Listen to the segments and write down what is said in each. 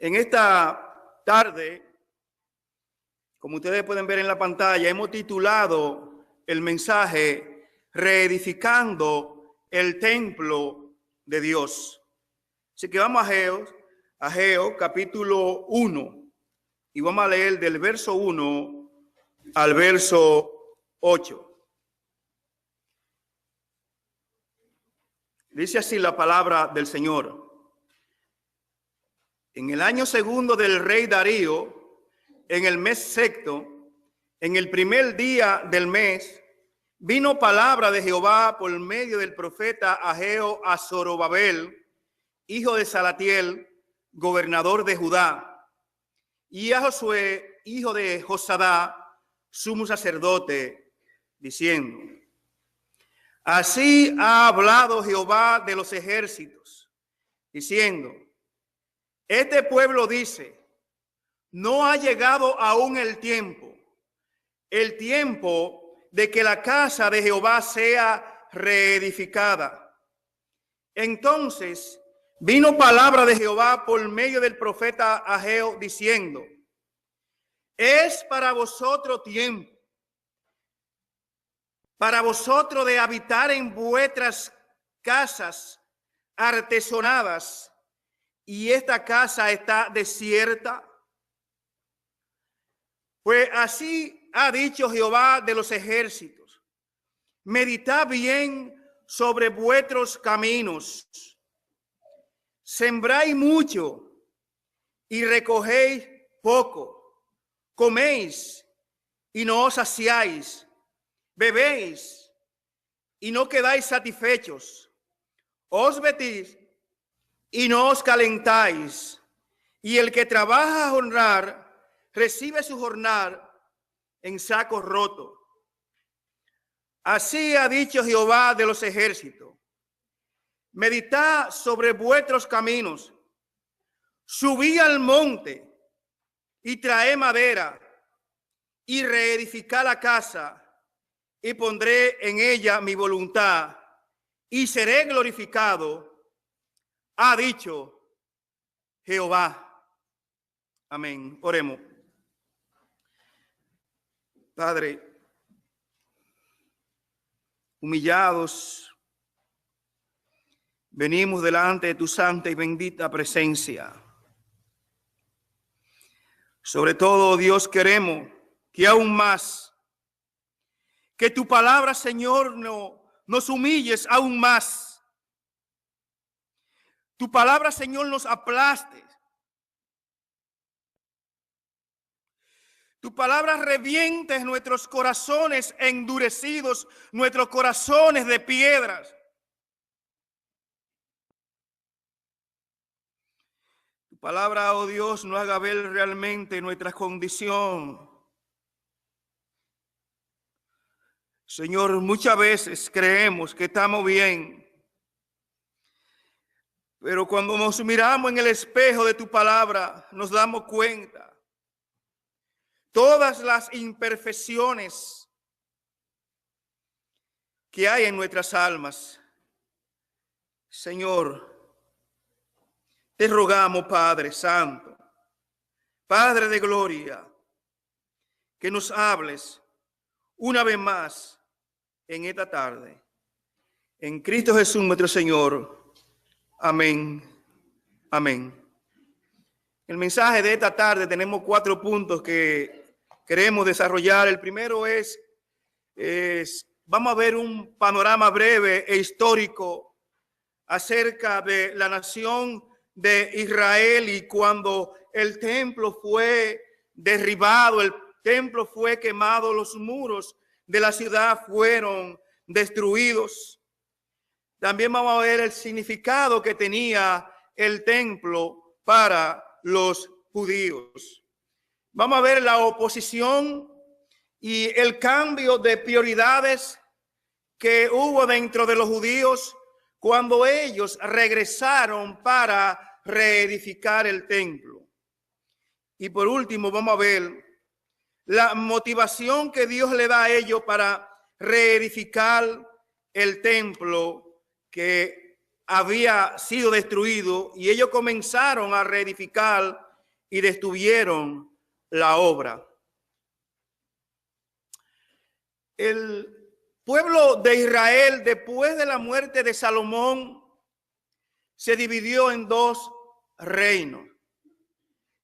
En esta tarde, como ustedes pueden ver en la pantalla, hemos titulado el mensaje Reedificando el Templo de Dios. Así que vamos a Ageo capítulo 1 y vamos a leer del verso 1 al verso 8. Dice así la palabra del Señor. En el año segundo del rey Darío, en el mes sexto, en el primer día del mes, vino palabra de Jehová por medio del profeta Ageo a Zorobabel, hijo de Salatiel, gobernador de Judá, y a Josué, hijo de Josadá, sumo sacerdote, diciendo: Así ha hablado Jehová de los ejércitos, diciendo: Este pueblo dice, no ha llegado aún el tiempo de que la casa de Jehová sea reedificada. Entonces vino palabra de Jehová por medio del profeta Ageo, diciendo: Es para vosotros tiempo, para vosotros de habitar en vuestras casas artesonadas, y esta casa está desierta. Pues así ha dicho Jehová de los ejércitos: meditad bien sobre vuestros caminos, sembráis mucho y recogéis poco, coméis y no os saciáis, bebéis y no quedáis satisfechos, os vestís y no os calentáis, y el que trabaja a jornar recibe su jornal en saco roto. Así ha dicho Jehová de los ejércitos: meditad sobre vuestros caminos, subí al monte y trae madera y reedificad la casa, y pondré en ella mi voluntad y seré glorificado, ha dicho Jehová. Amén. Oremos. Padre, humillados, venimos delante de tu santa y bendita presencia. Sobre todo, Dios, queremos que aún más, que tu palabra, Señor, nos humilles aún más. Tu palabra, Señor, nos aplaste. Tu palabra reviente nuestros corazones endurecidos, nuestros corazones de piedras. Tu palabra, oh Dios, nos haga ver realmente nuestra condición. Señor, muchas veces creemos que estamos bien, pero cuando nos miramos en el espejo de tu palabra, nos damos cuenta todas las imperfecciones que hay en nuestras almas. Señor, te rogamos, Padre Santo, Padre de gloria, que nos hables una vez más en esta tarde. En Cristo Jesús, nuestro Señor. Amén. Amén. El mensaje de esta tarde tenemos 4 puntos que queremos desarrollar. El primero es vamos a ver un panorama breve e histórico acerca de la nación de Israel y cuando el templo fue derribado, el templo fue quemado, los muros de la ciudad fueron destruidos. También vamos a ver el significado que tenía el templo para los judíos. Vamos a ver la oposición y el cambio de prioridades que hubo dentro de los judíos cuando ellos regresaron para reedificar el templo. Y por último vamos a ver la motivación que Dios le da a ellos para reedificar el templo que había sido destruido, y ellos comenzaron a reedificar y detuvieron la obra. El pueblo de Israel, después de la muerte de Salomón, se dividió en dos reinos.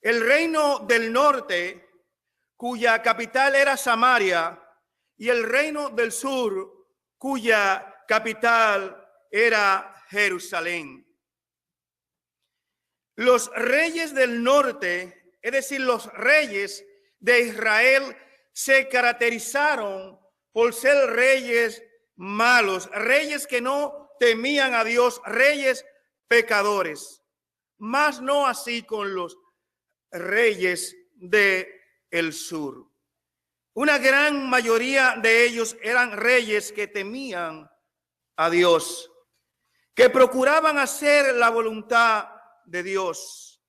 El reino del norte, cuya capital era Samaria, y el reino del sur, cuya capital era Jerusalén. Los reyes del norte, es decir, los reyes de Israel, se caracterizaron por ser reyes malos, reyes que no temían a Dios, reyes pecadores. Mas no así con los reyes del sur. Una gran mayoría de ellos eran reyes que temían a Dios, que procuraban hacer la voluntad de Dios.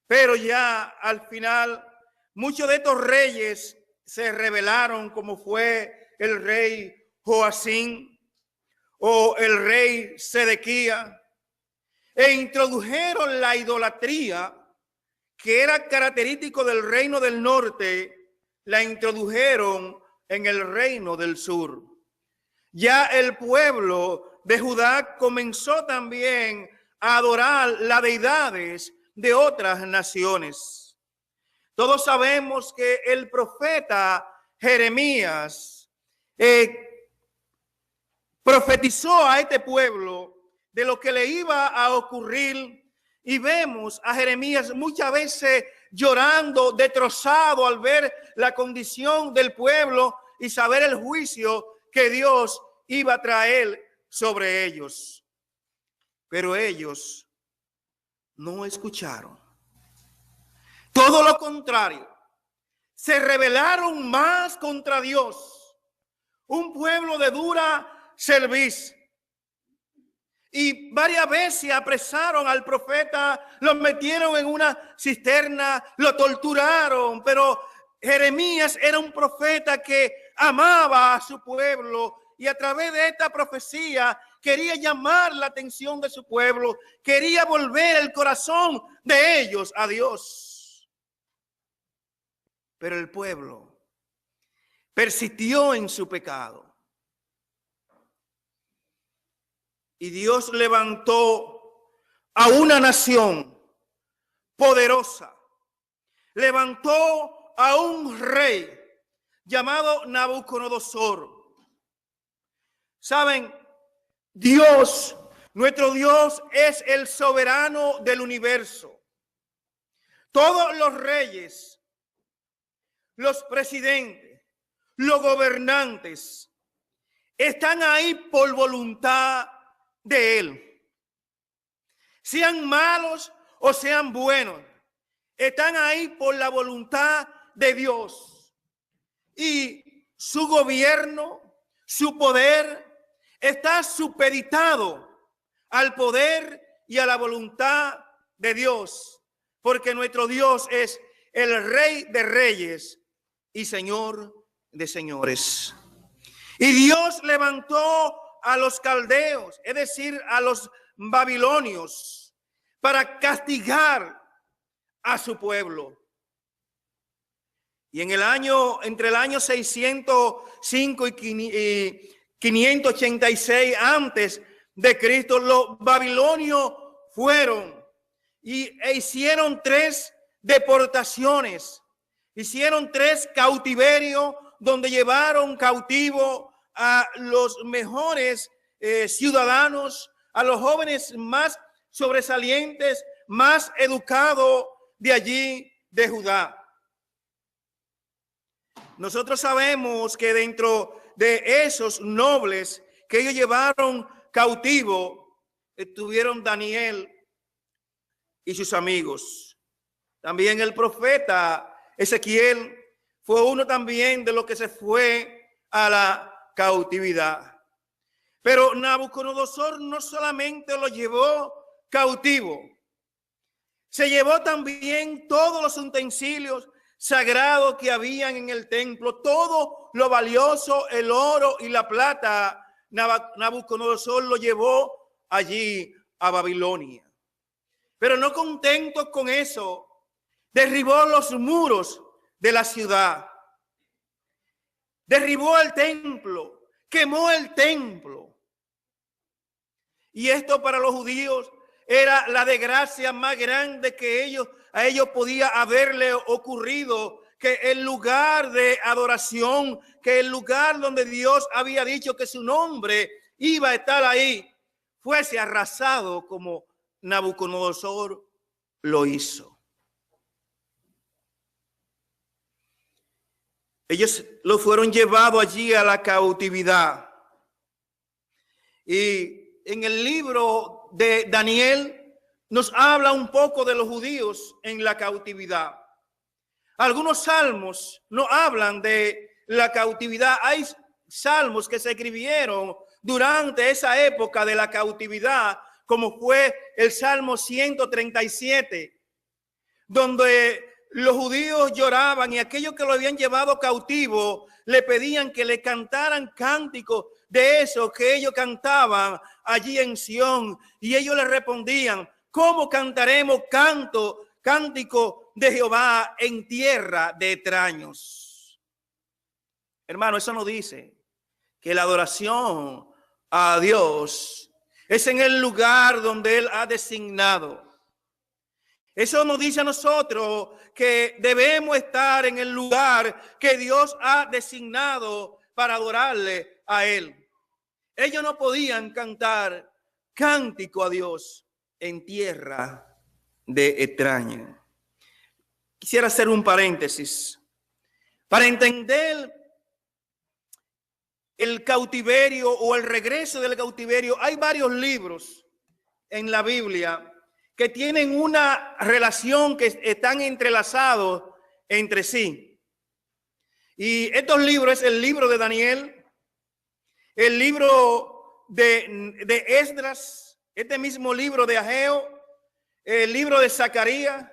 Pero ya al final, muchos de estos reyes se rebelaron, como fue el rey Joacín o el rey Sedequías, e introdujeron la idolatría, que era característico del reino del norte, la introdujeron en el reino del sur. Ya el pueblo de Judá comenzó también a adorar las deidades de otras naciones. Todos sabemos que el profeta Jeremías profetizó a este pueblo de lo que le iba a ocurrir, y vemos a Jeremías muchas veces llorando, destrozado al ver la condición del pueblo y saber el juicio que Dios iba a traer sobre ellos. Pero ellos no escucharon. Todo lo contrario, se rebelaron más contra Dios. Un pueblo de dura cerviz. Y varias veces apresaron al profeta, lo metieron en una cisterna, lo torturaron. Pero Jeremías era un profeta que amaba a su pueblo, y a través de esta profecía quería llamar la atención de su pueblo, quería volver el corazón de ellos a Dios. Pero el pueblo persistió en su pecado. Y Dios levantó a una nación poderosa. Levantó a un rey llamado Nabucodonosor. Saben, Dios, nuestro Dios, es el soberano del universo. Todos los reyes, los presidentes, los gobernantes, están ahí por voluntad de Él. Sean malos o sean buenos, están ahí por la voluntad de Dios. Y su gobierno, su poder, está supeditado al poder y a la voluntad de Dios, porque nuestro Dios es el Rey de reyes y Señor de señores. Y Dios levantó a los caldeos, es decir, a los babilonios, para castigar a su pueblo. Y en el año, entre el año 605 y 586 antes de Cristo, los babilonios fueron e hicieron 3 deportaciones, hicieron 3 cautiverios, donde llevaron cautivo a los mejores ciudadanos, a los jóvenes más sobresalientes, más educados de allí, de Judá. Nosotros sabemos que dentro de esos nobles que ellos llevaron cautivo, estuvieron Daniel y sus amigos. También el profeta Ezequiel fue uno también de los que se fue a la cautividad. Pero Nabucodonosor no solamente lo llevó cautivo, se llevó también todos los utensilios sagrados que habían en el templo, todo lo valioso, el oro y la plata. Nabucodonosor lo llevó allí a Babilonia. Pero no contento con eso, derribó los muros de la ciudad, derribó el templo, quemó el templo. Y esto para los judíos era la desgracia más grande que a ellos podía haberle ocurrido, que el lugar de adoración, que el lugar donde Dios había dicho que su nombre iba a estar ahí, fuese arrasado como Nabucodonosor lo hizo. Ellos lo fueron llevados allí a la cautividad. Y en el libro de Daniel nos habla un poco de los judíos en la cautividad. Algunos salmos no hablan de la cautividad. Hay salmos que se escribieron durante esa época de la cautividad, como fue el Salmo 137, donde los judíos lloraban y aquellos que lo habían llevado cautivo le pedían que le cantaran cánticos de esos que ellos cantaban allí en Sión, y ellos le respondían: ¿cómo cantaremos cántico de Jehová en tierra de extraños? Hermano, eso no dice que la adoración a Dios es en el lugar donde Él ha designado. Eso nos dice a nosotros que debemos estar en el lugar que Dios ha designado para adorarle a Él. Ellos no podían cantar cántico a Dios en tierra de extraños. Quisiera hacer un paréntesis para entender el cautiverio o el regreso del cautiverio. Hay varios libros en la Biblia que tienen una relación, que están entrelazados entre sí. Y estos libros es el libro de Daniel, el libro de Esdras, este mismo libro de Ageo, el libro de Zacarías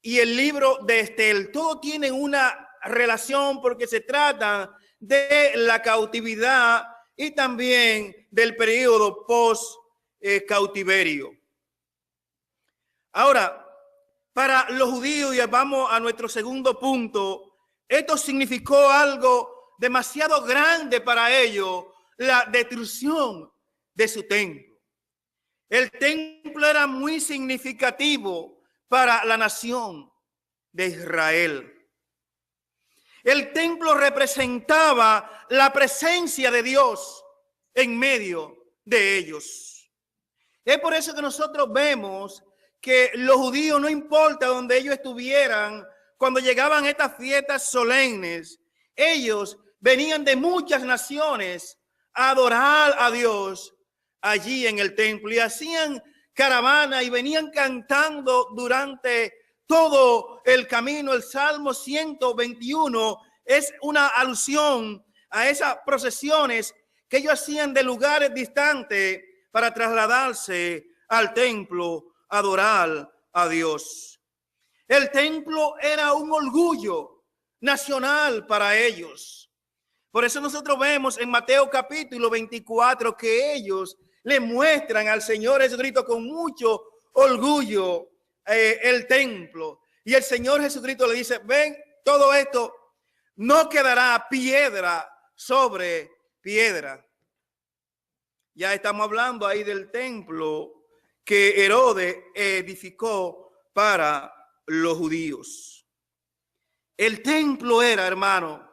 y el libro de Estel. Todos tienen una relación porque se trata de la cautividad y también del periodo post-cautiverio. Ahora, para los judíos, y vamos a nuestro segundo punto, esto significó algo demasiado grande para ellos, la destrucción de su templo. El templo era muy significativo para la nación de Israel. El templo representaba la presencia de Dios en medio de ellos. Es por eso que nosotros vemos que los judíos, no importa donde ellos estuvieran, cuando llegaban estas fiestas solemnes, ellos venían de muchas naciones a adorar a Dios allí en el templo, y hacían caravana y venían cantando durante todo el camino. El Salmo 121 es una alusión a esas procesiones que ellos hacían de lugares distantes para trasladarse al templo a adorar a Dios. El templo era un orgullo nacional para ellos. Por eso nosotros vemos en Mateo capítulo 24 que ellos le muestran al Señor Jesucristo con mucho orgullo el templo. Y el Señor Jesucristo le dice: ven, todo esto no quedará piedra sobre piedra. Ya estamos hablando ahí del templo que Herodes edificó para los judíos. El templo era, hermano,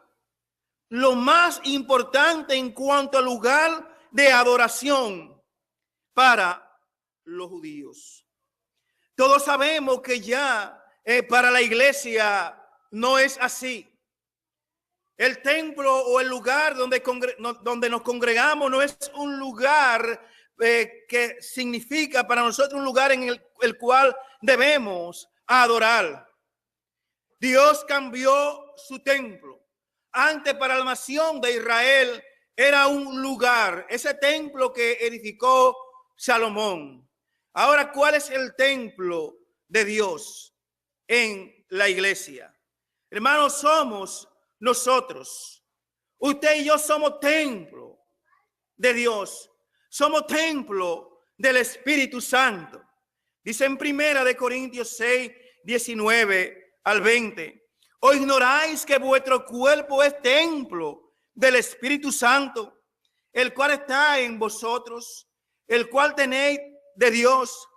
lo más importante en cuanto al lugar de adoración para los judíos. Todos sabemos que ya para la iglesia no es así. El templo o el lugar donde nos congregamos no es un lugar que significa para nosotros un lugar en el cual debemos adorar. Dios cambió su templo. Antes, para la nación de Israel era un lugar, ese templo que edificó Salomón. Ahora, ¿cuál es el templo de Dios en la iglesia? Hermanos, somos nosotros. Usted y yo somos templo de Dios. Somos templo del Espíritu Santo. Dice en 1 Corintios 6 19 al 20. ¿O ignoráis que vuestro cuerpo es templo del Espíritu Santo, el cual está en vosotros, el cual tenéis de Dios,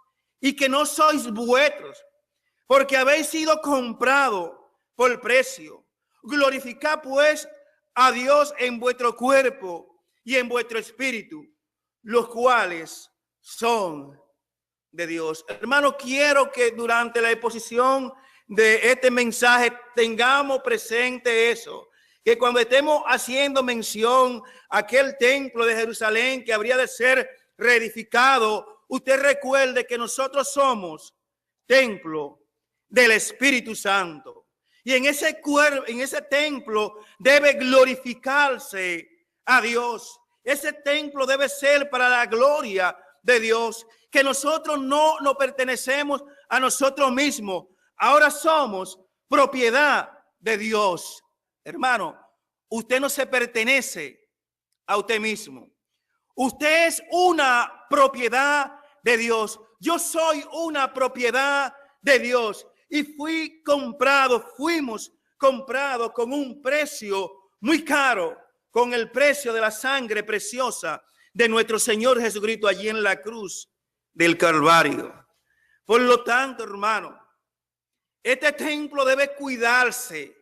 y que no sois vuestros, porque habéis sido comprado por precio? Glorificad pues a Dios en vuestro cuerpo y en vuestro espíritu, los cuales son de Dios. Hermano, quiero que durante la exposición de este mensaje tengamos presente eso, que cuando estemos haciendo mención a aquel templo de Jerusalén que habría de ser reedificado, usted recuerde que nosotros somos templo del Espíritu Santo. Y en ese cuerpo, en ese templo debe glorificarse a Dios. Ese templo debe ser para la gloria de Dios, que nosotros no nos pertenecemos a nosotros mismos. Ahora somos propiedad de Dios. Hermano, usted no se pertenece a usted mismo. Usted es una propiedad de Dios. Yo soy una propiedad de Dios. Y fuimos comprados con un precio muy caro, con el precio de la sangre preciosa de nuestro Señor Jesucristo allí en la cruz del Calvario. Por lo tanto, hermano, este templo debe cuidarse.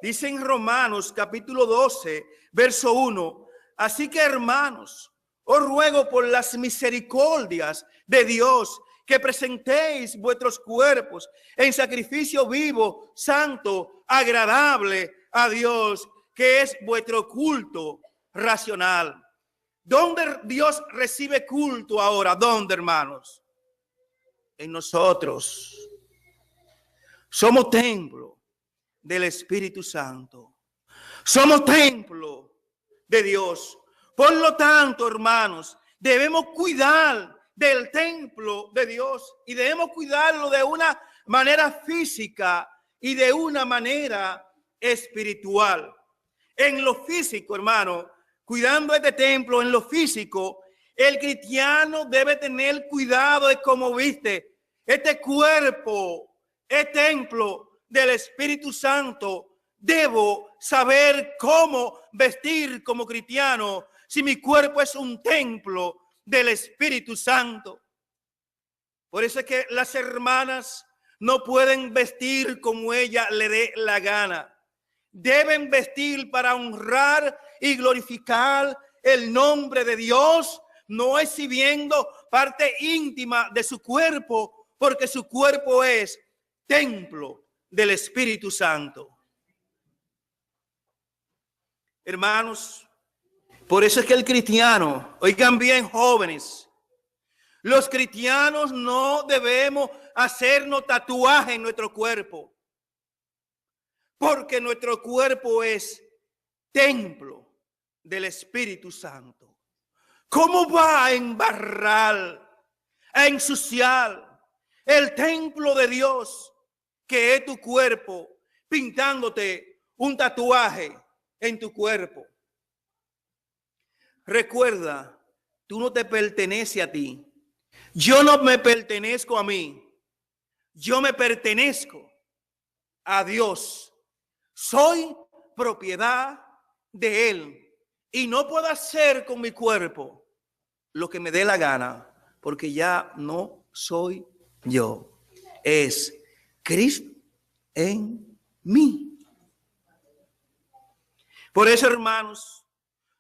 Dice en Romanos capítulo 12, verso 1. Así que, hermanos, os ruego por las misericordias de Dios que presentéis vuestros cuerpos en sacrificio vivo, santo, agradable a Dios, que es vuestro culto racional. ¿Dónde Dios recibe culto ahora? ¿Dónde, hermanos? En nosotros. Somos templo del Espíritu Santo. Somos templo de Dios. Por lo tanto, hermanos, debemos cuidar del templo de Dios y debemos cuidarlo de una manera física y de una manera espiritual. En lo físico, hermano, cuidando este templo, en lo físico, el cristiano debe tener cuidado de cómo viste. Este cuerpo es templo del Espíritu Santo. Debo saber cómo vestir como cristiano si mi cuerpo es un templo del Espíritu Santo. Por eso es que las hermanas no pueden vestir como ella le dé la gana. Deben vestir para honrar y glorificar el nombre de Dios, no exhibiendo parte íntima de su cuerpo, porque su cuerpo es templo del Espíritu Santo. Hermanos, por eso es que el cristiano, oigan bien, jóvenes, los cristianos no debemos hacernos tatuajes en nuestro cuerpo, porque nuestro cuerpo es templo del Espíritu Santo. ¿Cómo va a embarrar, a ensuciar el templo de Dios, que es tu cuerpo, pintándote un tatuaje en tu cuerpo? Recuerda, tú no te perteneces a ti. Yo no me pertenezco a mí. Yo me pertenezco a Dios. Soy propiedad de Él. Y no puedo hacer con mi cuerpo lo que me dé la gana, porque ya no soy yo. Es Cristo en mí. Por eso, hermanos,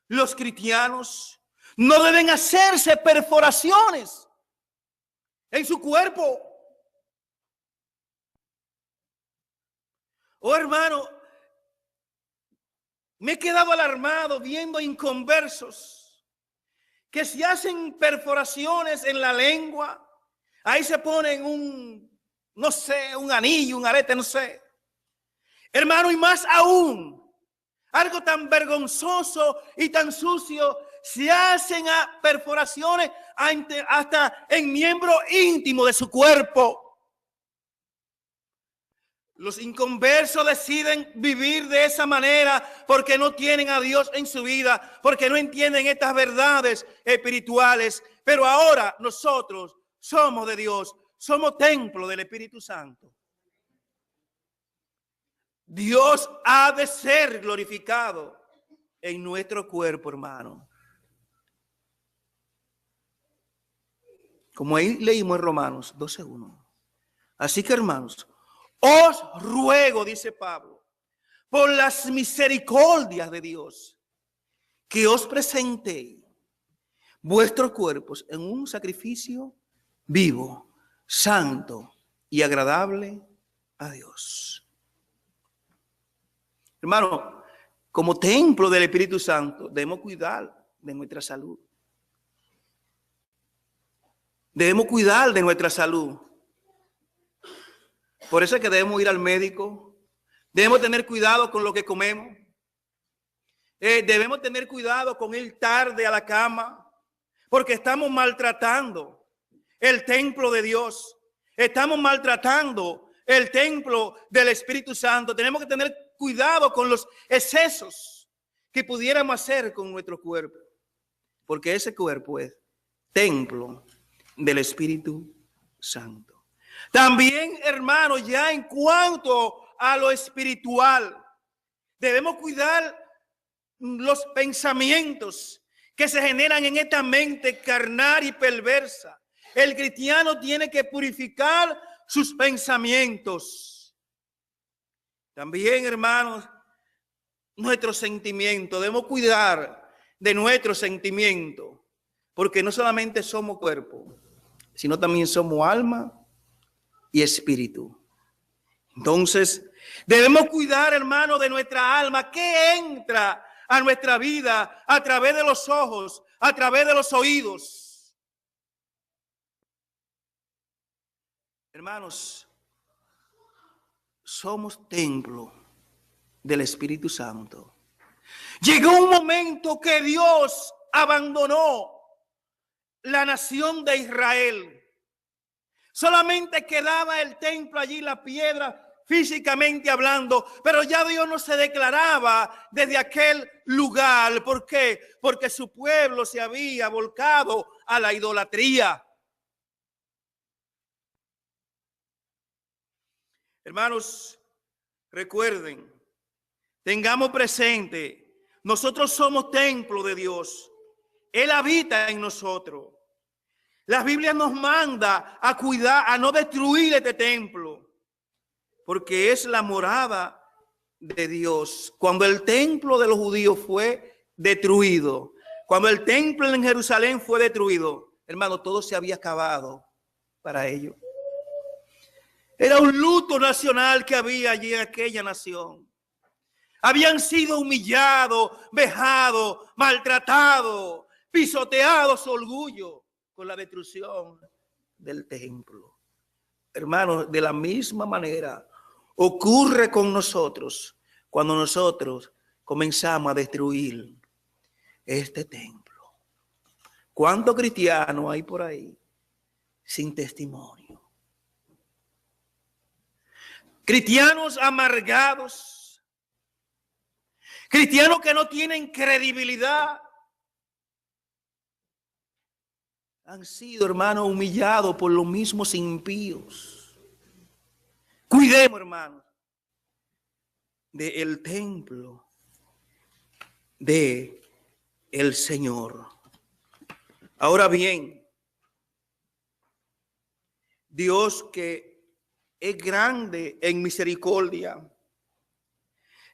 los cristianos no deben hacerse perforaciones en su cuerpo. Oh, hermano, me he quedado alarmado viendo inconversos que se hacen perforaciones en la lengua. Ahí se ponen no sé, un anillo, un arete, no sé. Hermano, y más aún, algo tan vergonzoso y tan sucio, se hacen perforaciones hasta en miembros íntimos de su cuerpo. Los inconversos deciden vivir de esa manera porque no tienen a Dios en su vida, porque no entienden estas verdades espirituales. Pero ahora nosotros somos de Dios, somos templo del Espíritu Santo. Dios ha de ser glorificado en nuestro cuerpo, hermano. Como ahí leímos en Romanos 12:1. Así que, hermanos, os ruego, dice Pablo, por las misericordias de Dios, que os presentéis vuestros cuerpos en un sacrificio vivo, santo y agradable a Dios. Hermano, como templo del Espíritu Santo, debemos cuidar de nuestra salud. Debemos cuidar de nuestra salud. Por eso es que debemos ir al médico. Debemos tener cuidado con lo que comemos. Debemos tener cuidado con ir tarde a la cama, porque estamos maltratando el templo de Dios. Estamos maltratando el templo del Espíritu Santo. Tenemos que tener cuidado con los excesos que pudiéramos hacer con nuestro cuerpo, porque ese cuerpo es templo del Espíritu Santo. También, hermano, ya en cuanto a lo espiritual, debemos cuidar los pensamientos que se generan en esta mente carnal y perversa. El cristiano tiene que purificar sus pensamientos. También, hermanos, nuestros sentimientos. Debemos cuidar de nuestros sentimientos, porque no solamente somos cuerpo, sino también somos alma y espíritu. Entonces, debemos cuidar, hermano, de nuestra alma, que entra a nuestra vida a través de los ojos, a través de los oídos. Hermanos, somos templo del Espíritu Santo. Llegó un momento que Dios abandonó la nación de Israel. Solamente quedaba el templo allí, la piedra, físicamente hablando, pero ya Dios no se declaraba desde aquel lugar. ¿Por qué? Porque su pueblo se había volcado a la idolatría. Hermanos, recuerden, tengamos presente, nosotros somos templo de Dios. Él habita en nosotros. La Biblia nos manda a cuidar, a no destruir este templo, porque es la morada de Dios. Cuando el templo de los judíos fue destruido, cuando el templo en Jerusalén fue destruido, hermano, todo se había acabado para ellos. Era un luto nacional que había allí en aquella nación. Habían sido humillados, vejados, maltratados, pisoteados su orgullo con la destrucción del templo. Hermanos, de la misma manera ocurre con nosotros cuando nosotros comenzamos a destruir este templo. ¿Cuántos cristianos hay por ahí sin testimonio? Cristianos amargados, cristianos que no tienen credibilidad, han sido, hermanos, humillados por los mismos impíos. Cuidemos, hermanos, del templo de el Señor. Ahora bien, Dios, que es grande en misericordia,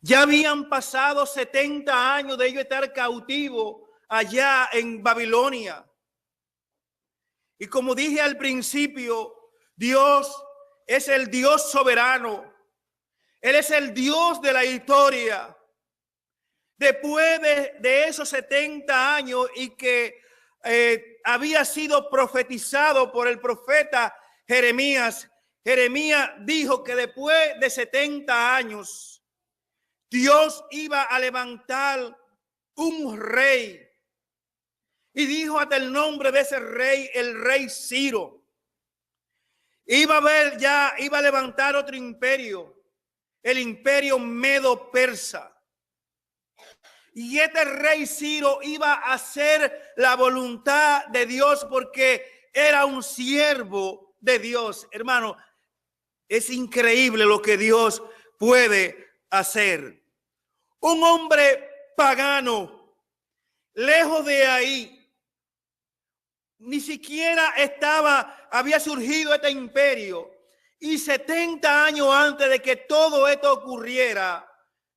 ya habían pasado 70 años de ellos estar cautivos allá en Babilonia. Y como dije al principio, Dios es el Dios soberano. Él es el Dios de la historia. Después de esos 70 años y que había sido profetizado por el profeta Jeremías, Jeremías dijo que después de 70 años Dios iba a levantar un rey. Y dijo hasta el nombre de ese rey, el rey Ciro. Iba a levantar otro imperio, el imperio medo-persa. Y este rey Ciro iba a hacer la voluntad de Dios porque era un siervo de Dios. Hermano, es increíble lo que Dios puede hacer. Un hombre pagano, lejos de ahí, ni siquiera había surgido este imperio. Y 70 años antes de que todo esto ocurriera,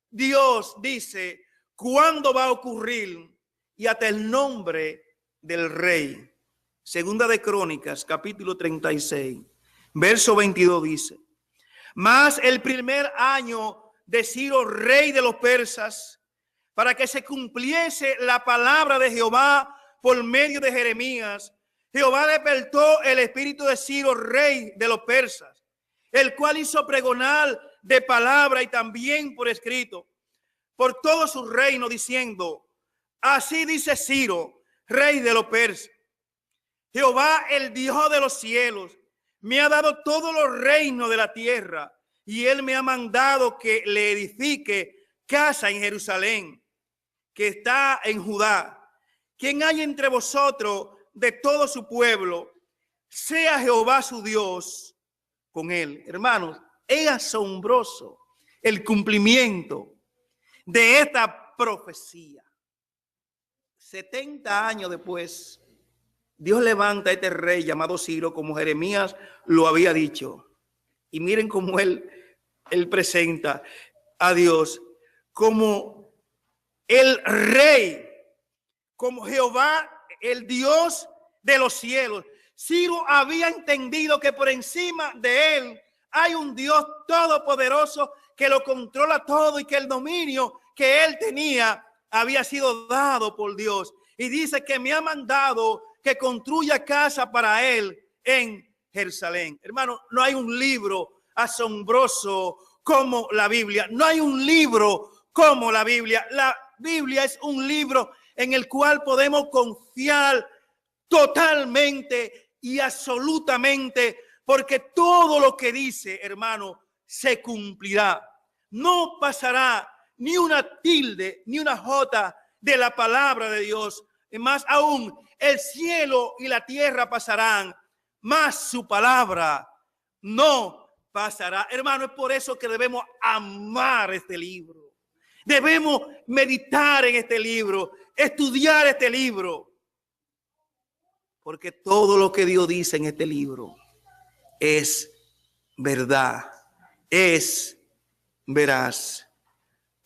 Dios dice cuándo va a ocurrir y hasta el nombre del rey. Segunda de Crónicas, capítulo 36, verso 22 dice: mas el primer año de Ciro, rey de los persas, para que se cumpliese la palabra de Jehová por medio de Jeremías, Jehová despertó el espíritu de Ciro, rey de los persas, el cual hizo pregonar de palabra y también por escrito por todo su reino, diciendo: así dice Ciro, rey de los persas: Jehová, el Dios de los cielos, me ha dado todos los reinos de la tierra, y él me ha mandado que le edifique casa en Jerusalén, que está en Judá. Quien hay entre vosotros de todo su pueblo, sea Jehová su Dios con él. Hermanos, es asombroso el cumplimiento de esta profecía. 70 años después, Dios levanta a este rey llamado Ciro, como Jeremías lo había dicho. Y miren cómo él presenta a Dios como el rey, como Jehová, el Dios de los cielos. Ciro había entendido que por encima de él hay un Dios todopoderoso que lo controla todo y que el dominio que él tenía había sido dado por Dios. Y dice que me ha mandado que construya casa para él en Jerusalén. Hermano, no hay un libro asombroso como la Biblia. No hay un libro como la Biblia. La Biblia es un libro en el cual podemos confiar totalmente y absolutamente, porque todo lo que dice, hermano, se cumplirá. No pasará ni una tilde, ni una jota de la palabra de Dios. Y más aún, el cielo y la tierra pasarán, mas su palabra no pasará. Hermano, es por eso que debemos amar este libro. Debemos meditar en este libro, estudiar este libro. Porque todo lo que Dios dice en este libro es verdad, es veraz.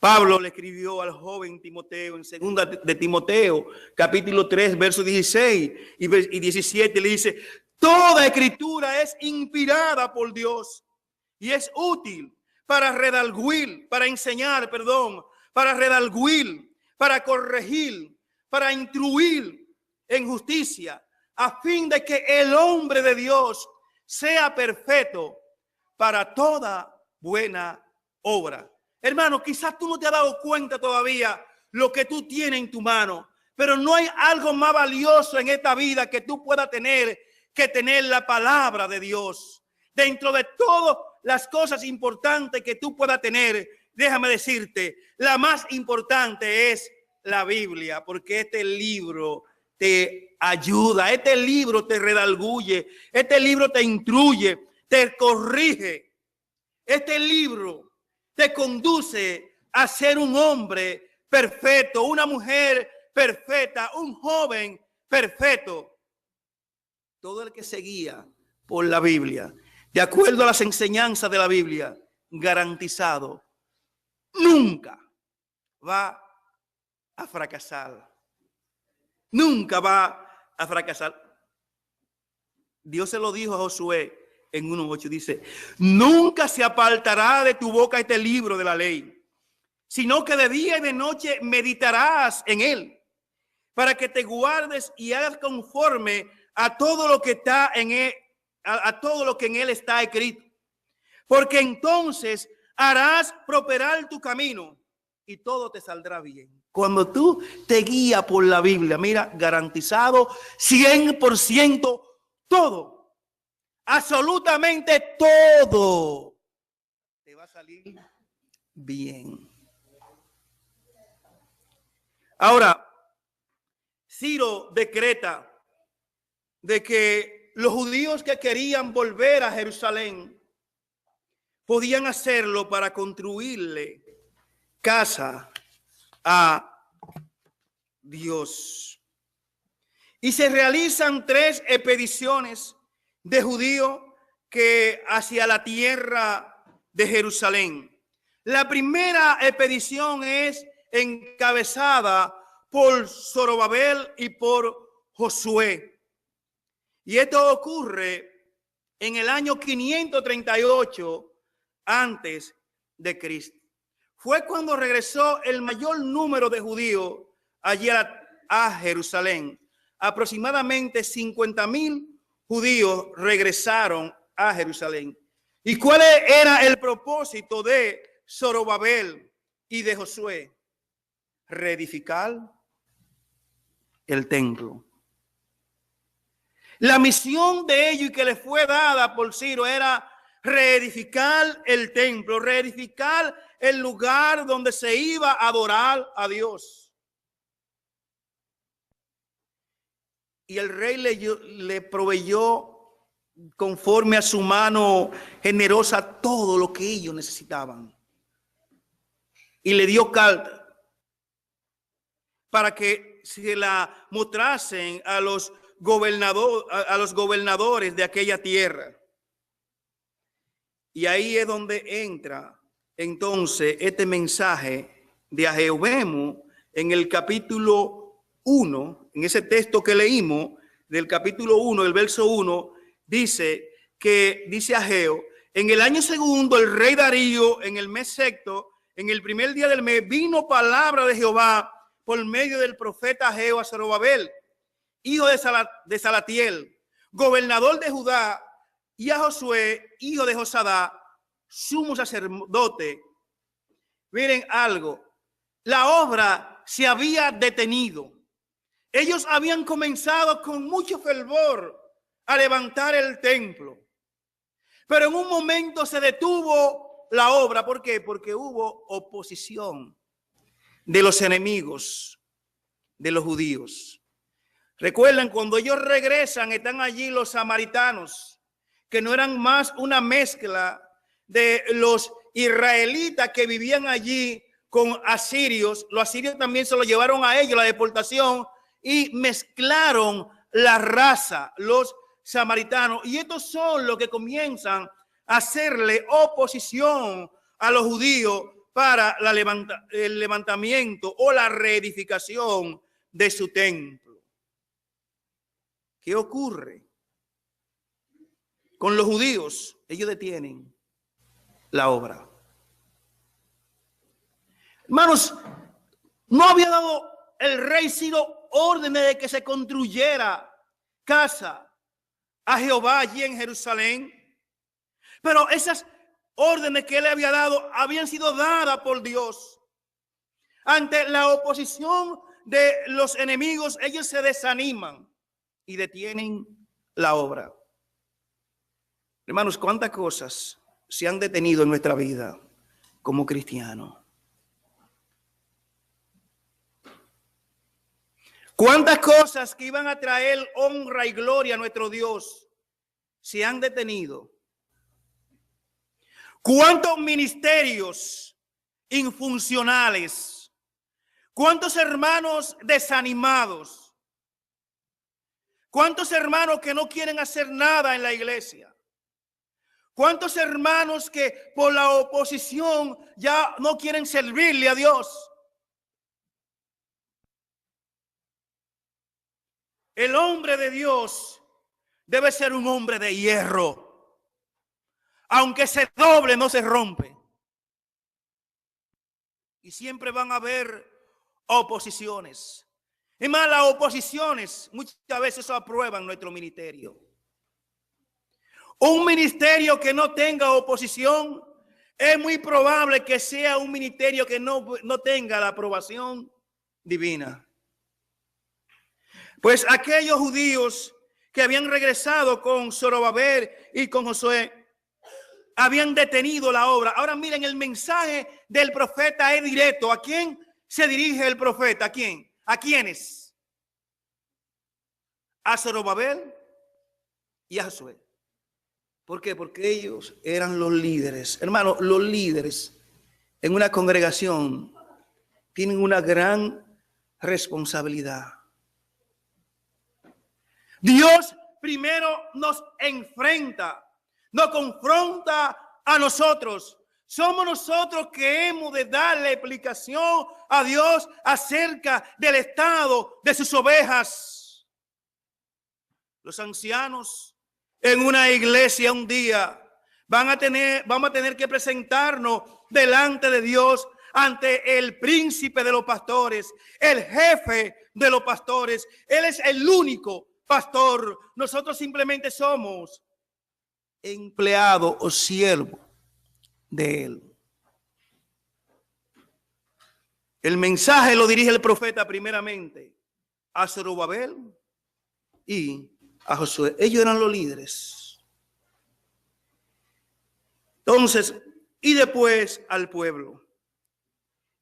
Pablo le escribió al joven Timoteo en segunda de Timoteo, capítulo 3, versos 16 y 17, le dice: toda escritura es inspirada por Dios y es útil para redarguir, para enseñar, para redarguir, para corregir, para instruir en justicia, a fin de que el hombre de Dios sea perfecto para toda buena obra. Hermano, quizás tú no te has dado cuenta todavía lo que tú tienes en tu mano, pero no hay algo más valioso en esta vida que tú puedas tener que tener la palabra de Dios. Dentro de todas las cosas importantes que tú puedas tener, déjame decirte, la más importante es la Biblia, porque este libro te ayuda, este libro te redarguye, este libro te instruye, te corrige, este libro te conduce a ser un hombre perfecto, una mujer perfecta, un joven perfecto. Todo el que se guía por la Biblia, de acuerdo a las enseñanzas de la Biblia, garantizado, nunca va a fracasar. Nunca va a fracasar. Dios se lo dijo a Josué en 1:8, dice: nunca se apartará de tu boca este libro de la ley, sino que de día y de noche meditarás en él, para que te guardes y hagas conforme a todo lo que está en él, a todo lo que en él está escrito, porque entonces harás prosperar tu camino y todo te saldrá bien. Cuando tú te guías por la Biblia, mira, garantizado 100% todo, absolutamente todo te va a salir bien. Ahora, Ciro decreta de que los judíos que querían volver a Jerusalén podían hacerlo para construirle casa a Dios. Y se realizan 3 expediciones de judíos que hacia la tierra de Jerusalén. La primera expedición es encabezada por Zorobabel y por Josué. Y esto ocurre en el año 538 antes de Cristo. Fue cuando regresó el mayor número de judíos allí a Jerusalén. Aproximadamente 50,000 judíos regresaron a Jerusalén. ¿Y cuál era el propósito de Zorobabel y de Josué? Reedificar el templo. La misión de ellos y que les fue dada por Ciro era reedificar el templo, reedificar el lugar donde se iba a adorar a Dios. Y el rey le proveyó conforme a su mano generosa todo lo que ellos necesitaban. Y le dio carta para que se la mostrasen a los gobernadores de aquella tierra. Y ahí es donde entra entonces este mensaje de Ageo. Vemos en el capítulo 1, en ese texto que leímos, del capítulo 1, el verso 1, dice Ageo: en el año segundo, el rey Darío, en el mes sexto, en el primer día del mes, vino palabra de Jehová por medio del profeta Ageo a Zorobabel, hijo de Salatiel, gobernador de Judá, y a Josué, hijo de Josadá, sumo sacerdote. Miren algo, la obra se había detenido. Ellos habían comenzado con mucho fervor a levantar el templo, pero en un momento se detuvo la obra. ¿Por qué? Porque hubo oposición de los enemigos de los judíos. Recuerdan, cuando ellos regresan, están allí los samaritanos, que no eran más una mezcla de los israelitas que vivían allí con asirios. Los asirios también se lo llevaron a ellos, la deportación, y mezclaron la raza, los samaritanos. Y estos son los que comienzan a hacerle oposición a los judíos para el levantamiento o la reedificación de su templo. ¿Qué ocurre con los judíos? Ellos detienen la obra. Hermanos, no había dado el rey Ciro órdenes de que se construyera casa a Jehová allí en Jerusalén, pero esas órdenes que él le había dado habían sido dadas por Dios. Ante la oposición de los enemigos, ellos se desaniman y detienen la obra. Hermanos, cuántas cosas se han detenido en nuestra vida como cristianos. Cuántas cosas que iban a traer honra y gloria a nuestro Dios se han detenido. Cuántos ministerios infuncionales, cuántos hermanos desanimados, cuántos hermanos que no quieren hacer nada en la iglesia, cuántos hermanos que por la oposición ya no quieren servirle a Dios. El hombre de Dios debe ser un hombre de hierro. Aunque se doble, no se rompe. Y siempre van a haber oposiciones. Es más, las oposiciones muchas veces aprueban nuestro ministerio. Un ministerio que no tenga oposición, es muy probable que sea un ministerio que no tenga la aprobación divina. Pues aquellos judíos que habían regresado con Zorobabel y con Josué habían detenido la obra. Ahora miren, el mensaje del profeta es directo. ¿A quién se dirige el profeta? ¿A quién? ¿A quiénes? A Zorobabel y a Josué. ¿Por qué? Porque ellos eran los líderes. Hermano, los líderes en una congregación tienen una gran responsabilidad. Dios primero nos enfrenta, nos confronta a nosotros. Somos nosotros que hemos de darle explicación a Dios acerca del estado de sus ovejas. Los ancianos en una iglesia un día vamos a tener que presentarnos delante de Dios, ante el príncipe de los pastores, el jefe de los pastores. Él es el único pastor. Nosotros simplemente somos empleados o siervos de él. El mensaje lo dirige el profeta primeramente a Zorobabel y a Josué. Ellos eran los líderes. Entonces, y después al pueblo.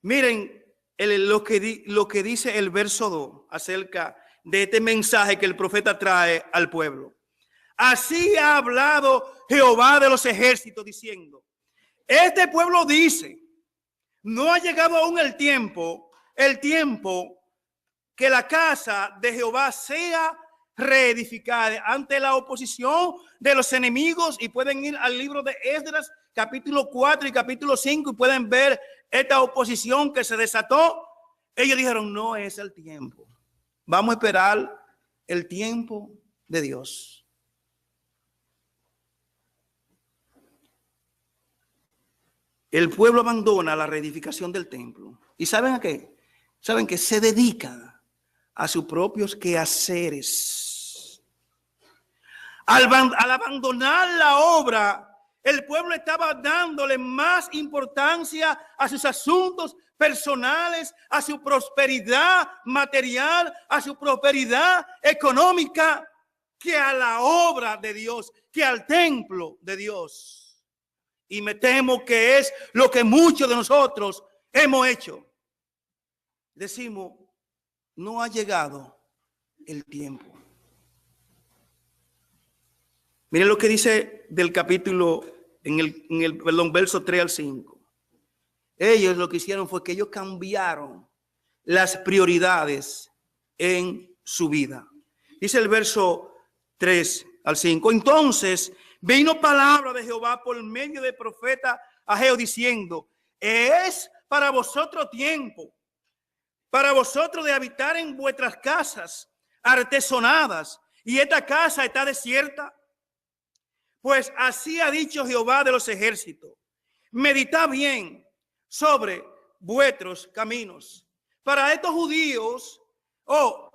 Miren lo que dice el verso 2 acerca de este mensaje que el profeta trae al pueblo. Así ha hablado Jehová de los ejércitos, diciendo: este pueblo dice, no ha llegado aún el tiempo que la casa de Jehová sea reedificada ante la oposición de los enemigos. Y pueden ir al libro de Esdras, capítulo 4 y capítulo 5, y pueden ver esta oposición que se desató. Ellos dijeron, no es el tiempo. Vamos a esperar el tiempo de Dios. El pueblo abandona la reedificación del templo. ¿Y saben a qué? Saben que se dedican a sus propios quehaceres. Al abandonar la obra, el pueblo estaba dándole más importancia a sus asuntos personales, a su prosperidad material, a su prosperidad económica, que a la obra de Dios, que al templo de Dios. Y me temo que es lo que muchos de nosotros hemos hecho. Decimos, no ha llegado el tiempo. Miren lo que dice del capítulo, verso 3 al 5. Ellos lo que hicieron fue que ellos cambiaron las prioridades en su vida. Dice el verso 3 al 5. Entonces vino palabra de Jehová por medio del profeta Ageo diciendo: es para vosotros tiempo, para vosotros de habitar en vuestras casas artesonadas, y esta casa está desierta. Pues así ha dicho Jehová de los ejércitos: meditad bien sobre vuestros caminos. Para estos judíos,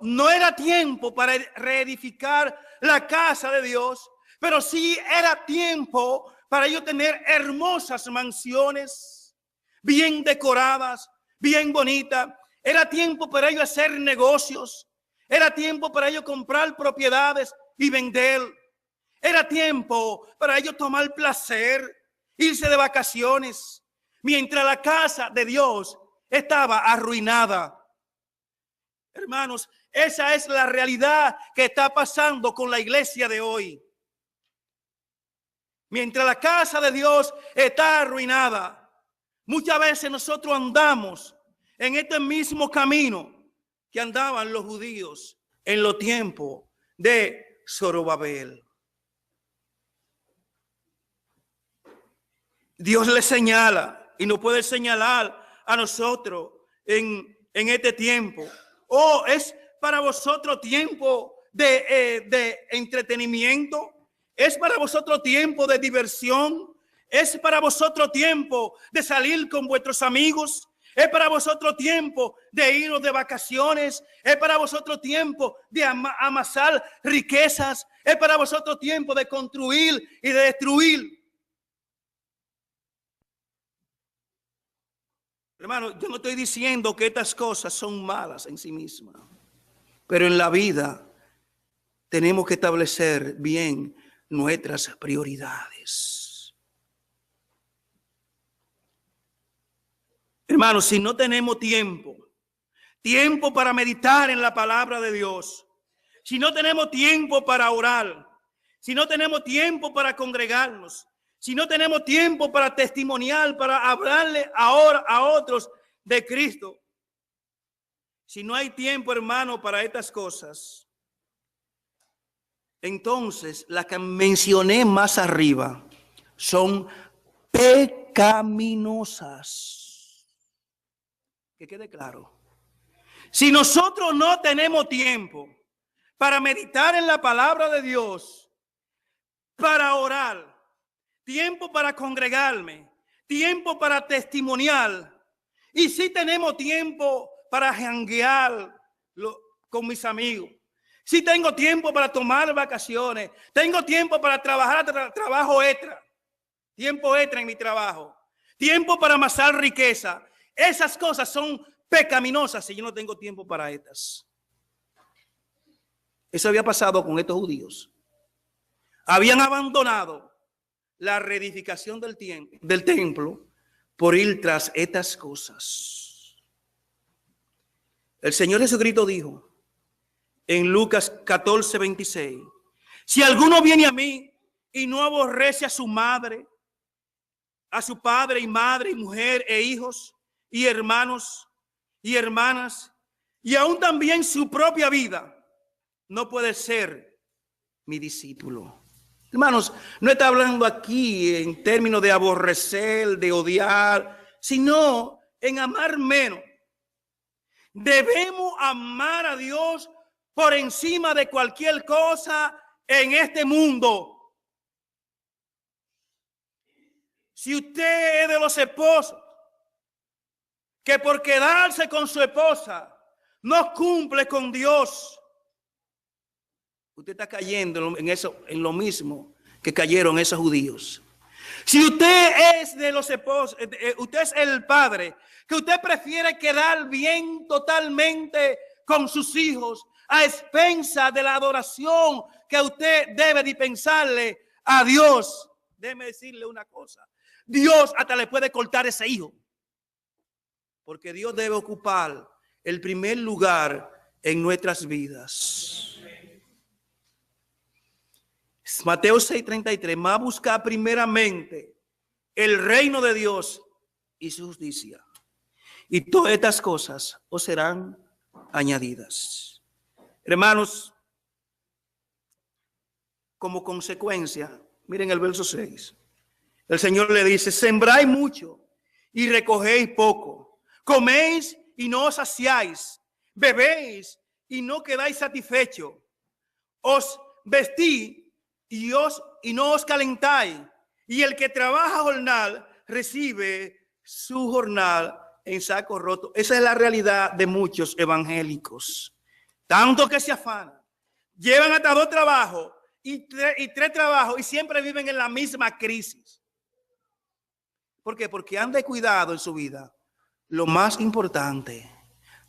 no era tiempo para reedificar la casa de Dios, pero sí era tiempo para ellos tener hermosas mansiones, bien decoradas, bien bonitas. Era tiempo para ellos hacer negocios. Era tiempo para ellos comprar propiedades y vender. Era tiempo para ellos tomar placer, irse de vacaciones, mientras la casa de Dios estaba arruinada. Hermanos, esa es la realidad que está pasando con la iglesia de hoy. Mientras la casa de Dios está arruinada, muchas veces nosotros andamos en este mismo camino que andaban los judíos en los tiempos de Zorobabel. Dios le señala y nos puede señalar a nosotros en este tiempo. Es para vosotros tiempo de entretenimiento. Es para vosotros tiempo de diversión. Es para vosotros tiempo de salir con vuestros amigos. Es para vosotros tiempo de iros de vacaciones. Es para vosotros tiempo de amasar riquezas. Es para vosotros tiempo de construir y de destruir. Hermano, yo no estoy diciendo que estas cosas son malas en sí mismas, pero en la vida tenemos que establecer bien nuestras prioridades. Hermanos, si no tenemos tiempo para meditar en la palabra de Dios, si no tenemos tiempo para orar, si no tenemos tiempo para congregarnos, si no tenemos tiempo para testimoniar, para hablarle ahora a otros de Cristo, si no hay tiempo, hermano, para estas cosas, entonces las que mencioné más arriba son pecaminosas. Que quede claro. Si nosotros no tenemos tiempo para meditar en la palabra de Dios, para orar, tiempo para congregarme, tiempo para testimoniar, y si tenemos tiempo para janguear con mis amigos, si tengo tiempo para tomar vacaciones, tengo tiempo para trabajar, trabajo extra, tiempo extra en mi trabajo, tiempo para amasar riqueza, esas cosas son pecaminosas si yo no tengo tiempo para estas. Eso había pasado con estos judíos. Habían abandonado la reedificación del templo por ir tras estas cosas. El Señor Jesucristo dijo en Lucas 14:26, si alguno viene a mí y no aborrece a su madre, a su padre y madre y mujer e hijos y hermanos y hermanas, y aún también su propia vida, no puede ser mi discípulo. Hermanos, no está hablando aquí en términos de aborrecer, de odiar, sino en amar menos. Debemos amar a Dios por encima de cualquier cosa en este mundo. Si usted es de los esposos que por quedarse con su esposa no cumple con Dios, usted está cayendo en eso, en lo mismo que cayeron esos judíos. Si usted es de los esposos, usted es el padre, que usted prefiere quedar bien totalmente con sus hijos a expensa de la adoración que usted debe dispensarle a Dios, déjeme decirle una cosa, Dios hasta le puede cortar ese hijo, porque Dios debe ocupar el primer lugar en nuestras vidas. Mateo 6:33, más buscar primeramente el reino de Dios y su justicia, y todas estas cosas os serán añadidas. Hermanos, como consecuencia, miren el verso 6, el Señor le dice, sembráis mucho y recogéis poco, coméis y no os saciáis, bebéis y no quedáis satisfechos, os vestís y no os calentáis, y el que trabaja jornal recibe su jornal en saco roto. Esa es la realidad de muchos evangélicos, tanto que se afanan, llevan hasta 2 trabajos y 3 trabajos y siempre viven en la misma crisis. ¿Por qué? Porque han descuidado en su vida lo más importante,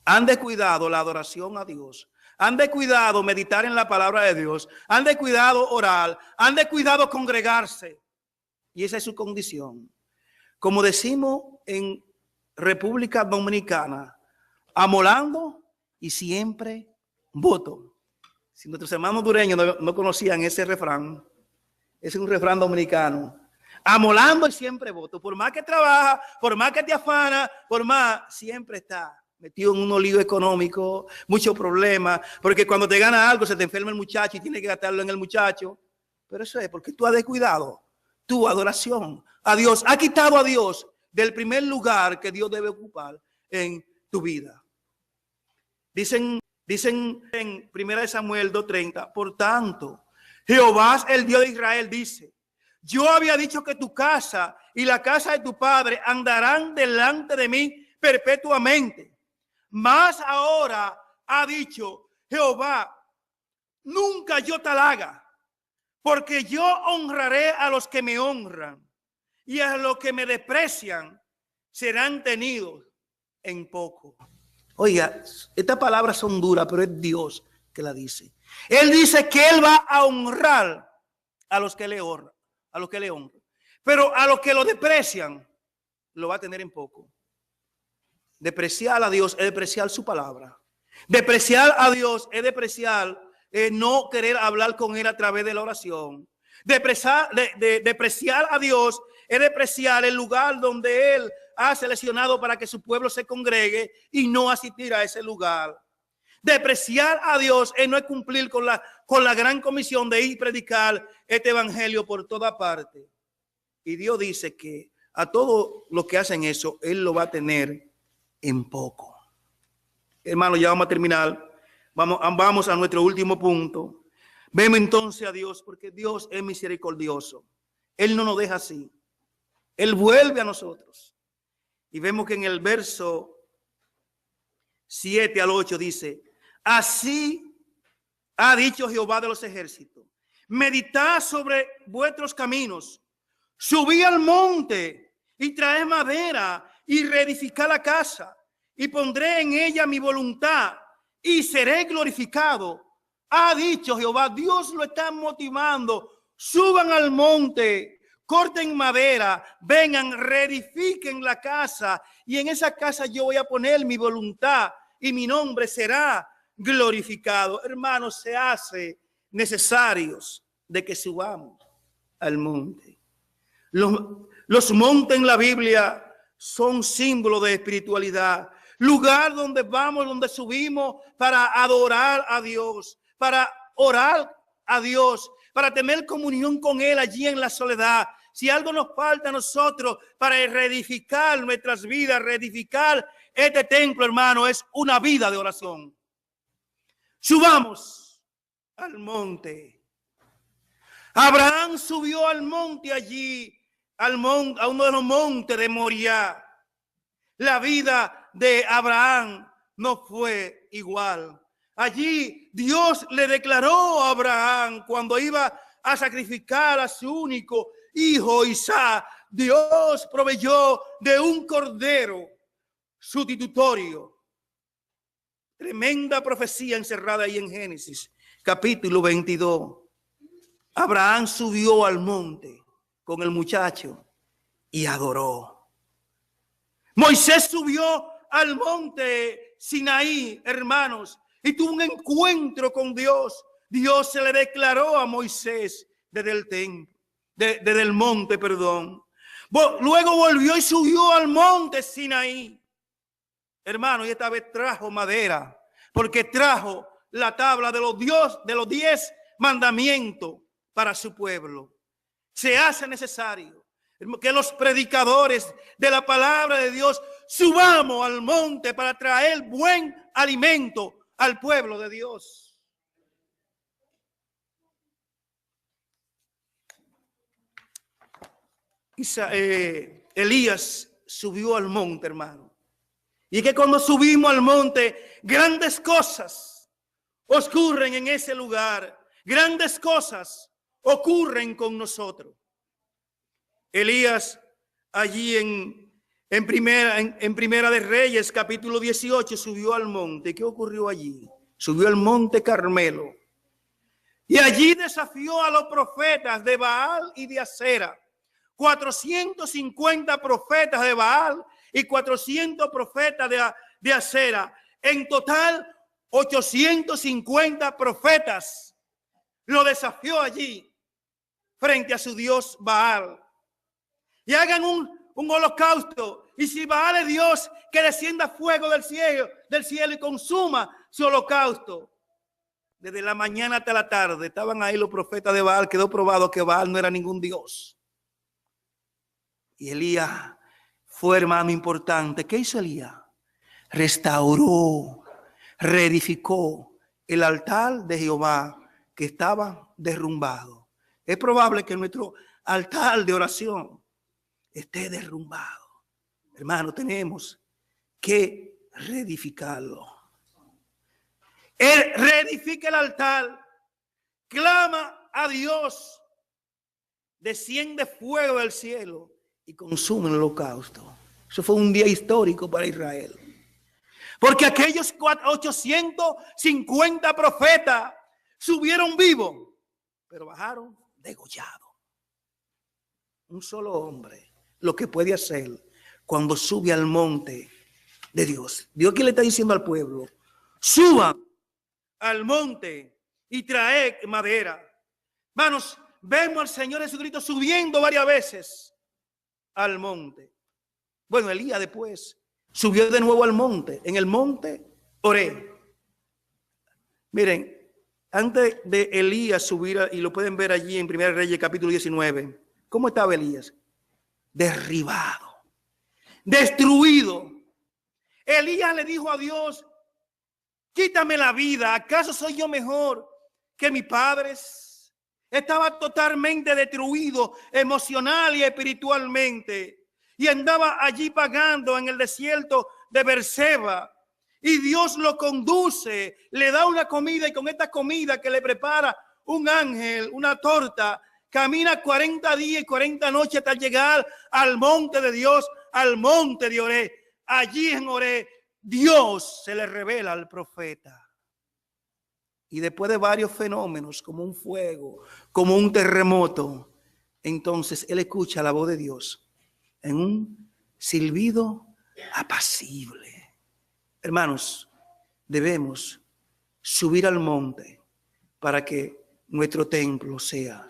han descuidado la adoración a Dios, han descuidado meditar en la palabra de Dios, han descuidado orar, han descuidado congregarse. Y esa es su condición. Como decimos en República Dominicana, amolando y siempre voto. Si nuestros hermanos dureños no conocían ese refrán, es un refrán dominicano. Amolando y siempre voto. Por más que trabaja, por más que te afana, por más, siempre está metido en un lío económico, muchos problemas, porque cuando te gana algo se te enferma el muchacho y tienes que gastarlo en el muchacho. Pero eso es porque tú has descuidado tu adoración a Dios, has quitado a Dios del primer lugar que Dios debe ocupar en tu vida. Dicen en 1 Samuel 2:30, por tanto, Jehová, el Dios de Israel, dice, yo había dicho que tu casa y la casa de tu padre andarán delante de mí perpetuamente. Mas ahora ha dicho Jehová, nunca yo tal haga, porque yo honraré a los que me honran y a los que me desprecian serán tenidos en poco. Oiga, estas palabras son duras, pero es Dios que la dice. Él dice que Él va a honrar a los que le honran, pero a los que lo desprecian, lo va a tener en poco. Despreciar a Dios es despreciar su palabra. Despreciar a Dios es despreciar, no querer hablar con Él a través de la oración. Despreciar a Dios es despreciar el lugar donde Él ha seleccionado para que su pueblo se congregue y no asistir a ese lugar. Despreciar a Dios es no cumplir con la gran comisión de ir a predicar este evangelio por toda parte. Y Dios dice que a todos los que hacen eso, Él lo va a tener en poco. Hermanos, ya vamos a terminar. Vamos a nuestro último punto. Vemos entonces a Dios, porque Dios es misericordioso. Él no nos deja así. Él vuelve a nosotros. Y vemos que en el verso 7 al 8 dice: así ha dicho Jehová de los ejércitos, meditad sobre vuestros caminos, subid al monte y traed madera y reedificad la casa, y pondré en ella mi voluntad y seré glorificado. Ha dicho Jehová. Dios lo está motivando. Suban al monte, corten madera, vengan, reedifiquen la casa, y en esa casa yo voy a poner mi voluntad y mi nombre será glorificado. Hermanos, se hace necesarios de que subamos al monte. Los montes en la Biblia son símbolos de espiritualidad. Lugar donde vamos, donde subimos para adorar a Dios, para orar a Dios, para tener comunión con Él allí en la soledad. Si algo nos falta a nosotros para reedificar nuestras vidas, reedificar este templo, hermano, es una vida de oración. Subamos al monte. Abraham subió al monte allí, a uno de los montes de Moriah. La vida de Abraham no fue igual. Allí Dios le declaró a Abraham cuando iba a sacrificar a su único hijo Isaac. Dios proveyó de un cordero sustitutorio. Tremenda profecía encerrada ahí en Génesis, capítulo 22. Abraham subió al monte con el muchacho y adoró. Moisés subió al monte Sinaí, hermanos, y tuvo un encuentro con Dios. Dios se le declaró a Moisés desde el templo, desde el monte, perdón. Luego volvió y subió al monte Sinaí. Hermano, y esta vez trajo madera, porque trajo la tabla de los 10 mandamientos para su pueblo. Se hace necesario que los predicadores de la palabra de Dios subamos al monte para traer buen alimento al pueblo de Dios. Elías subió al monte, hermano. Y que cuando subimos al monte, grandes cosas ocurren en ese lugar. Grandes cosas ocurren con nosotros. Elías allí en Primera de Reyes, capítulo 18, subió al monte. ¿Qué ocurrió allí? Subió al monte Carmelo. Y allí desafió a los profetas de Baal y de Acera. 450 profetas de Baal y 400 profetas de Acera. En total, 850 profetas lo desafió allí frente a su dios Baal. Y hagan un holocausto. Y si Baal es Dios, que descienda fuego del cielo y consuma su holocausto. Desde la mañana hasta la tarde estaban ahí los profetas de Baal. Quedó probado que Baal no era ningún dios. Y Elías fue, hermano, importante. ¿Qué hizo Elías? Restauró, reedificó el altar de Jehová que estaba derrumbado. Es probable que nuestro altar de oración esté derrumbado. Hermano, tenemos que reedificarlo. Él reedifica el altar, clama a Dios, desciende fuego del cielo y consume el holocausto. Eso fue un día histórico para Israel. Porque aquellos 850 profetas subieron vivos, pero bajaron degollados. Un solo hombre lo que puede hacer cuando sube al monte de Dios. Dios que le está diciendo al pueblo: suban al monte y traed madera. Hermanos, vemos al Señor Jesucristo subiendo varias veces al monte. Bueno, Elías después subió de nuevo al monte. En el monte oré. Miren, antes de Elías subir, y lo pueden ver allí en 1 Reyes capítulo 19, ¿cómo estaba Elías? Derribado, destruido. Elías le dijo a Dios: quítame la vida, ¿acaso soy yo mejor que mis padres? Estaba totalmente destruido emocional y espiritualmente, y andaba allí vagando en el desierto de Berseba. Y Dios lo conduce, le da una comida, y con esta comida que le prepara un ángel, una torta, camina 40 días y 40 noches hasta llegar al monte de Dios, al monte de Oré. Allí en Oré, Dios se le revela al profeta. Y después de varios fenómenos, como un fuego, como un terremoto, entonces él escucha la voz de Dios en un silbido apacible. Hermanos, debemos subir al monte para que nuestro templo sea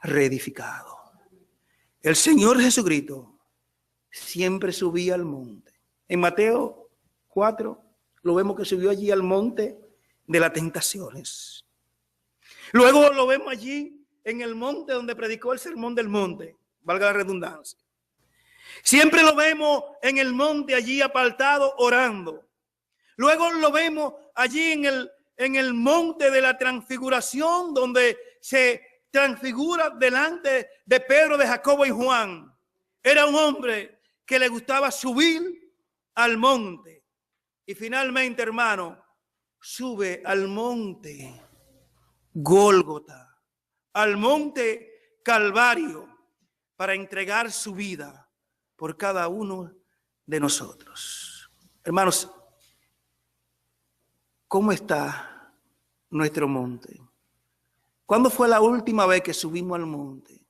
reedificado. El Señor Jesucristo siempre subía al monte. En Mateo 4 lo vemos que subió allí al monte de las tentaciones. Luego lo vemos allí en el monte donde predicó el sermón del monte, valga la redundancia. Siempre lo vemos en el monte allí apartado orando. Luego lo vemos allí en el monte de la transfiguración, donde se transfigura delante de Pedro, de Jacobo y Juan. Era un hombre que le gustaba subir al monte. Y finalmente, hermano, sube al monte Gólgota, al monte Calvario, para entregar su vida por cada uno de nosotros. Hermanos, ¿cómo está nuestro monte? ¿Cuándo fue la última vez que subimos al monte?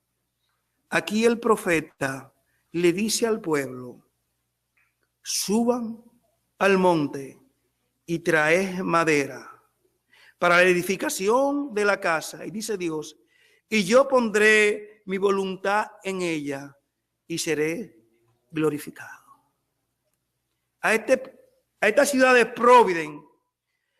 Aquí el profeta le dice al pueblo: suban al monte y traed madera para la edificación de la casa. Y dice Dios: y yo pondré mi voluntad en ella y seré glorificado. A esta ciudad de Providence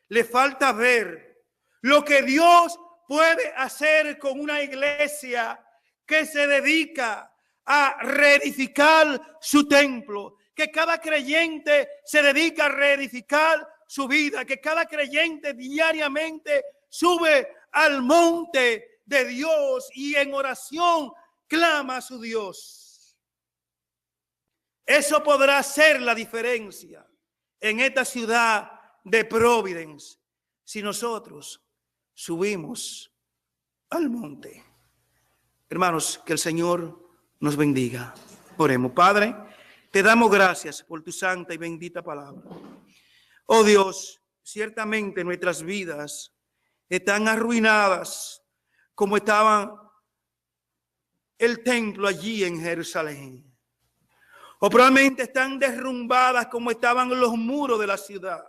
le falta ver lo que Dios puede hacer con una iglesia que se dedica a reedificar su templo, que cada creyente se dedica a reedificar su vida, que cada creyente diariamente sube al monte de Dios y en oración clama a su Dios. Eso podrá ser la diferencia en esta ciudad de Providence si nosotros subimos al monte. Hermanos, que el Señor nos bendiga. Oremos. Padre, te damos gracias por tu santa y bendita palabra. Oh Dios, ciertamente nuestras vidas están arruinadas como estaba el templo allí en Jerusalén. O probablemente están derrumbadas como estaban los muros de la ciudad.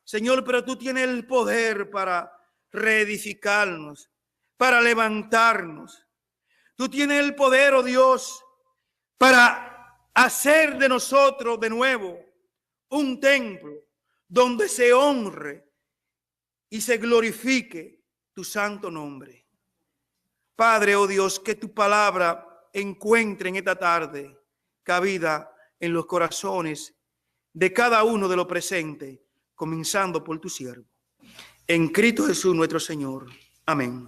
Señor, pero tú tienes el poder para reedificarnos, para levantarnos. Tú tienes el poder, oh Dios, para hacer de nosotros de nuevo un templo donde se honre y se glorifique tu santo nombre. Padre, oh Dios, que tu palabra encuentre en esta tarde cabida en los corazones de cada uno de los presentes, comenzando por tu siervo. En Cristo Jesús nuestro Señor. Amén.